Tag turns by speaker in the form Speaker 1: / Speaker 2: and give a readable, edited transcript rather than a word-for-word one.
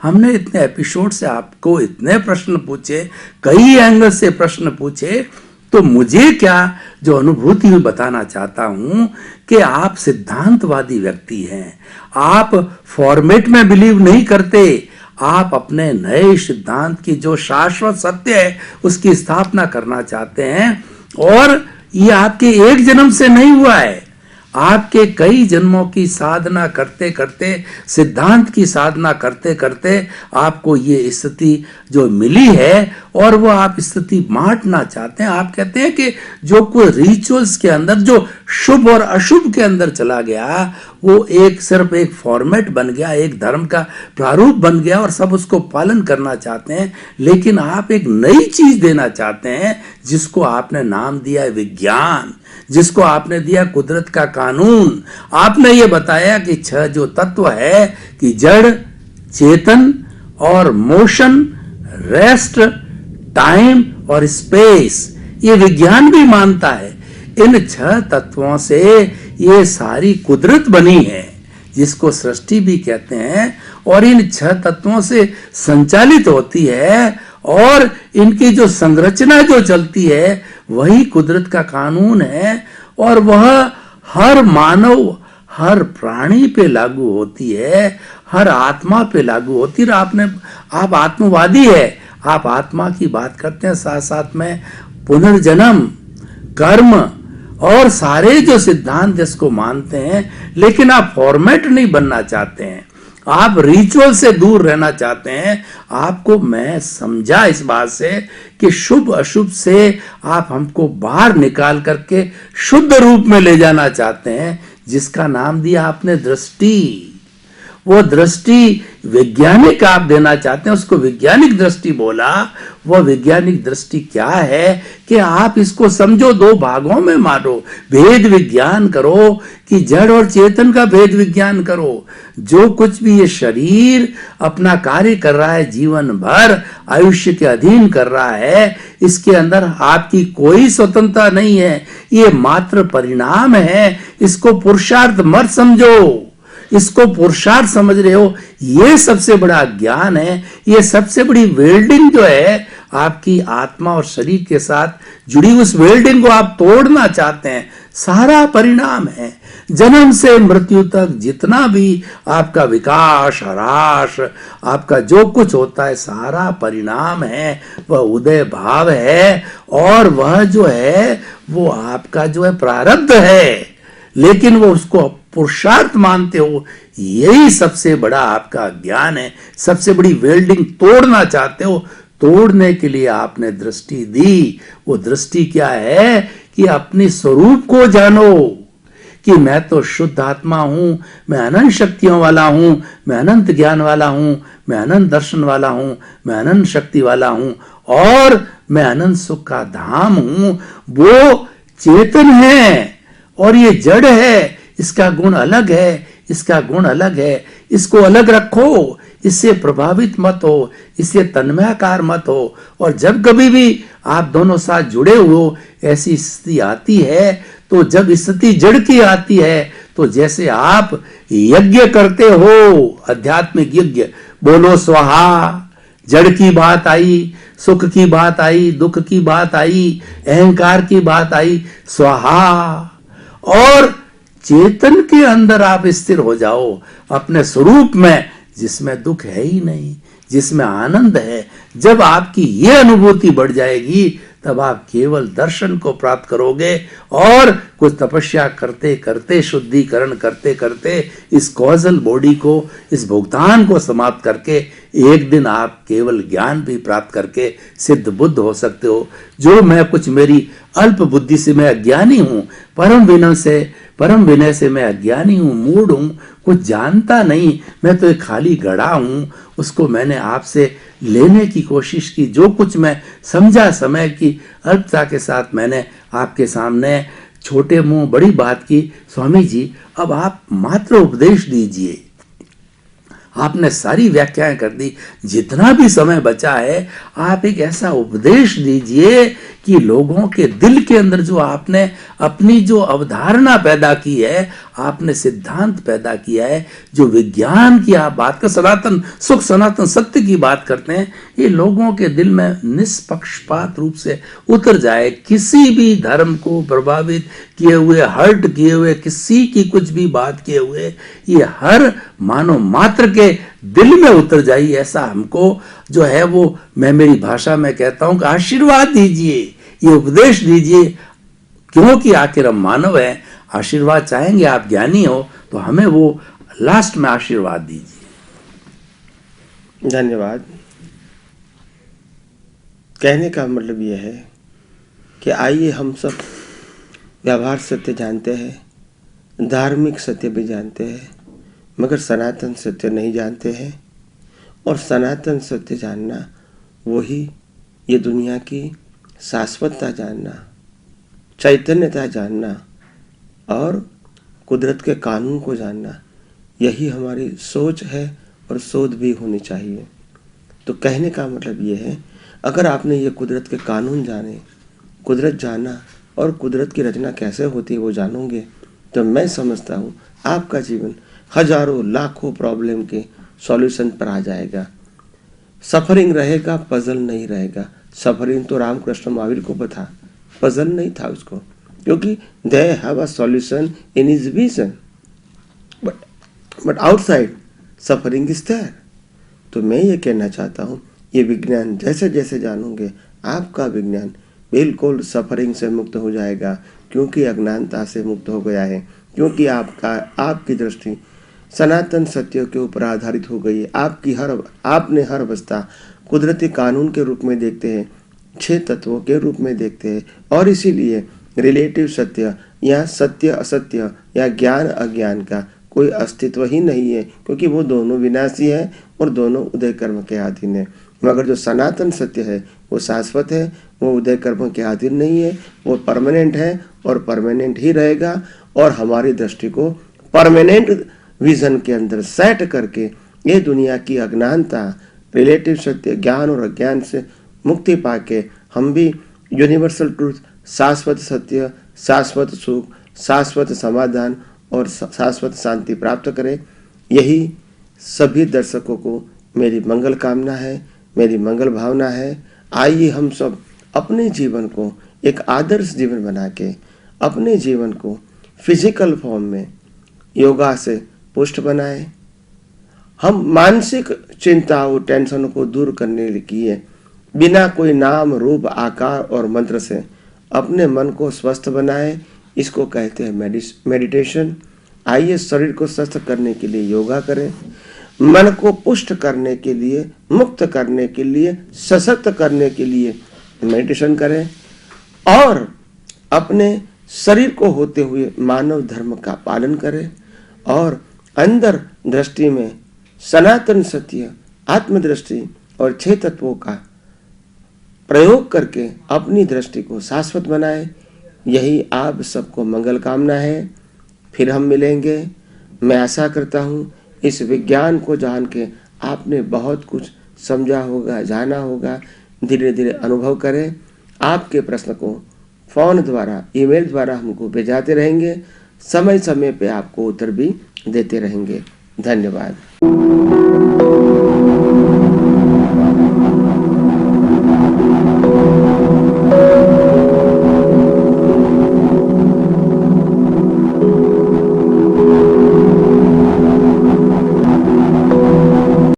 Speaker 1: हमने इतने एपिसोड से आपको इतने प्रश्न पूछे, कई एंगल से प्रश्न पूछे, तो मुझे क्या जो अनुभूति में बताना चाहता हूं कि आप सिद्धांतवादी व्यक्ति हैं। आप फॉर्मेट में बिलीव नहीं करते, आप अपने नए सिद्धांत की जो शाश्वत सत्य है उसकी स्थापना करना चाहते हैं। और ये आपके एक जन्म से नहीं हुआ है, आपके कई जन्मों की साधना करते करते, सिद्धांत की साधना करते करते आपको ये स्थिति जो मिली है और वो आप स्थिति बांटना चाहते हैं। आप कहते हैं कि जो कोई रिचुअल्स के अंदर जो शुभ और अशुभ के अंदर चला गया, वो एक सिर्फ एक फॉर्मेट बन गया, एक धर्म का प्रारूप बन गया और सब उसको पालन करना चाहते हैं। लेकिन आप एक नई चीज देना चाहते हैं जिसको आपने नाम दिया है विज्ञान, जिसको आपने दिया कुदरत का कानून। आपने ये बताया कि 6 जो तत्व है कि जड़, चेतन और मोशन, रेस्ट, टाइम और स्पेस, ये विज्ञान भी मानता है। इन 6 तत्वों से ये सारी कुदरत बनी है जिसको सृष्टि भी कहते हैं, और इन 6 तत्वों से संचालित होती है और इनकी जो संरचना जो चलती है वही कुदरत का कानून है। और वह हर मानव, हर प्राणी पे लागू होती है, हर आत्मा पे लागू होती है। आप आत्मवादी है, आप आत्मा की बात करते हैं, साथ साथ में पुनर्जन्म, कर्म और सारे जो सिद्धांत इसको मानते हैं। लेकिन आप फॉर्मेट नहीं बनना चाहते हैं, आप रिचुअल से दूर रहना चाहते हैं। आपको मैं समझा इस बात से कि शुभ अशुभ से आप हमको बाहर निकाल करके शुद्ध रूप में ले जाना चाहते हैं, जिसका नाम दिया आपने दृष्टि। वो दृष्टि वैज्ञानिक आप देना चाहते हैं, उसको वैज्ञानिक दृष्टि बोला। वो वैज्ञानिक दृष्टि क्या है कि आप इसको समझो, 2 भागों में मारो, भेद विज्ञान करो कि जड़ और चेतन का भेद विज्ञान करो। जो कुछ भी ये शरीर अपना कार्य कर रहा है, जीवन भर आयुष्य के अधीन कर रहा है, इसके अंदर आपकी कोई स्वतंत्रता नहीं है, ये मात्र परिणाम है। इसको पुरुषार्थ मत समझो, इसको पुरुषार्थ समझ रहे हो, ये सबसे बड़ा ज्ञान है। ये सबसे बड़ी वेल्डिंग जो है आपकी आत्मा और शरीर के साथ जुड़ी, उस वेल्डिंग को आप तोड़ना चाहते हैं। सारा परिणाम है, जन्म से मृत्यु तक जितना भी आपका विकास, ह्रास, आपका जो कुछ होता है, सारा परिणाम है, वह उदय भाव है। और वह जो है वो आपका जो है प्रारब्ध है, लेकिन वो उसको पुरुषार्थ मानते हो। यही सबसे बड़ा आपका ज्ञान है, सबसे बड़ी वेल्डिंग तोड़ना चाहते हो। तोड़ने के लिए आपने दृष्टि दी। वो दृष्टि क्या है कि अपनी स्वरूप को जानो कि मैं तो शुद्ध आत्मा हूं, मैं अनंत शक्तियों वाला हूं, मैं अनंत ज्ञान वाला हूं, मैं अनंत दर्शन वाला हूं, मैं अनंत शक्ति वाला हूं और मैं अनंत सुख का धाम हूं। वो चेतन है और ये जड़ है, इसका गुण अलग है, इसका गुण अलग है। इसको अलग रखो, इससे प्रभावित मत हो, इससे तन्मयाकार मत हो। और जब कभी भी आप दोनों साथ जुड़े हो, ऐसी स्थिति आती है, तो जब स्थिति जड़ की आती है, तो जैसे आप यज्ञ करते हो, आध्यात्मिक यज्ञ, बोलो स्वाहा, जड़ की बात आई, सुख की बात आई, दुख की बात आई, अहंकार की बात आई, स्वाहा। और चेतन के अंदर आप स्थिर हो जाओ अपने स्वरूप में, जिसमें दुख है ही नहीं, जिसमें आनंद है। जब आपकी ये अनुभूति बढ़ जाएगी, तब आप केवल दर्शन को प्राप्त करोगे। और कुछ तपस्या करते करते, शुद्धिकरण करते करते, इस कॉजल बॉडी को, इस भुगतान को समाप्त करके एक दिन आप केवल ज्ञान भी प्राप्त करके सिद्ध बुद्ध हो सकते हो। जो मैं कुछ मेरी अल्प बुद्धि से मैं अज्ञानी हूं, परम विनय से मैं अज्ञानी हूं, मूढ़ हूं, कुछ जानता नहीं, मैं तो एक खाली घड़ा हूं, उसको मैंने आपसे लेने की कोशिश की। जो कुछ मैं समझा, समय की अल्पता के साथ मैंने आपके सामने छोटे मुंह बड़ी बात की। स्वामी जी, अब आप मात्र उपदेश दीजिए। आपने सारी व्याख्याएं कर दी, जितना भी समय बचा है आप एक ऐसा उपदेश दीजिए कि लोगों के दिल के अंदर जो आपने अपनी जो अवधारणा पैदा की है, आपने सिद्धांत पैदा किया है जो विज्ञान की आप बात कर, सनातन सुख सनातन सत्य की बात करते हैं, ये लोगों के दिल में निष्पक्षपात रूप से उतर जाए। किसी भी धर्म को प्रभावित किए हुए, हर्ट किए हुए, किसी की कुछ भी बात किए हुए, ये हर मानव मात्र के दिल में उतर जाए, ऐसा हमको जो है वो, मैं मेरी भाषा में कहता हूं कि आशीर्वाद दीजिए, ये उपदेश दीजिए, क्योंकि आखिर हम मानव हैं। आशीर्वाद चाहेंगे, आप ज्ञानी हो तो हमें वो लास्ट में आशीर्वाद दीजिए।
Speaker 2: धन्यवाद। कहने का मतलब यह है कि आइए हम सब व्यवहार सत्य जानते हैं, धार्मिक सत्य भी जानते हैं, मगर सनातन सत्य नहीं जानते हैं। और सनातन सत्य जानना वही ये दुनिया की शाश्वतता जानना, चैतन्यता जानना और कुदरत के कानून को जानना, यही हमारी सोच है और शोध भी होनी चाहिए। तो कहने का मतलब ये है, अगर आपने ये कुदरत के कानून जाने, कुदरत जाना और कुदरत की रचना कैसे होती है वो जानोगे, तो मैं समझता हूँ आपका जीवन हजारों लाखों प्रॉब्लम के सॉल्यूशन पर आ जाएगा। सफरिंग रहेगा, पजल नहीं रहेगा। सफरिंग तो रामकृष्ण महावीर को पता, पजल नहीं था उसको, क्योंकि they have a solution in his vision, but outside suffering is there. तो मैं ये कहना चाहता हूँ, ये विज्ञान जैसे जैसे जानोगे, आपका विज्ञान बिल्कुल सफरिंग से मुक्त हो जाएगा, क्योंकि अज्ञानता से मुक्त हो गया है, क्योंकि आपकी दृष्टि सनातन सत्य के ऊपर आधारित हो गई है। आपने हर अवस्था कुदरती कानून के रूप में देखते हैं, 6 तत्वों के रूप में देखते हैं, और इसीलिए रिलेटिव सत्य या सत्य असत्य या ज्ञान अज्ञान का कोई अस्तित्व ही नहीं है, क्योंकि वो दोनों विनाशी है और दोनों उदय कर्म के अधीन है। मगर जो सनातन सत्य है वो शाश्वत है, वो उदय कर्म के अधीन नहीं है, वो परमानेंट है और परमानेंट ही रहेगा। और हमारी दृष्टि को परमानेंट विजन के अंदर सेट करके ये दुनिया की अज्ञानता, रिलेटिव सत्य, ज्ञान और अज्ञान से मुक्ति पाके हम भी यूनिवर्सल ट्रूथ, शाश्वत सत्य, शाश्वत सुख, शाश्वत समाधान और शाश्वत शांति प्राप्त करें। यही सभी दर्शकों को मेरी मंगल कामना है, मेरी मंगल भावना है। आइए हम सब अपने जीवन को एक आदर्श जीवन बना के अपने जीवन को फिजिकल फॉर्म में योगा से पुष्ट बनाए। हम मानसिक चिंताओं, टेंशनों को दूर करने के लिए बिना कोई नाम रूप आकार और मंत्र से अपने मन को स्वस्थ बनाए, इसको कहते हैं मेडिटेशन। आइए शरीर को स्वस्थ करने के लिए योगा करें, मन को पुष्ट करने के लिए, मुक्त करने के लिए, सशक्त करने के लिए मेडिटेशन करें, और अपने शरीर को होते हुए मानव धर्म का पालन करें, और अंदर दृष्टि में सनातन सत्य, आत्मदृष्टि और 6 तत्वों का प्रयोग करके अपनी दृष्टि को शाश्वत बनाए। यही आप सबको मंगल कामना है। फिर हम मिलेंगे। मैं आशा करता हूँ इस विज्ञान को जान के आपने बहुत कुछ समझा होगा, जाना होगा। धीरे धीरे अनुभव करें। आपके प्रश्न को फोन द्वारा, ईमेल द्वारा हमको भेजाते रहेंगे। समय समय पे आपको उत्तर भी देते रहेंगे। धन्यवाद।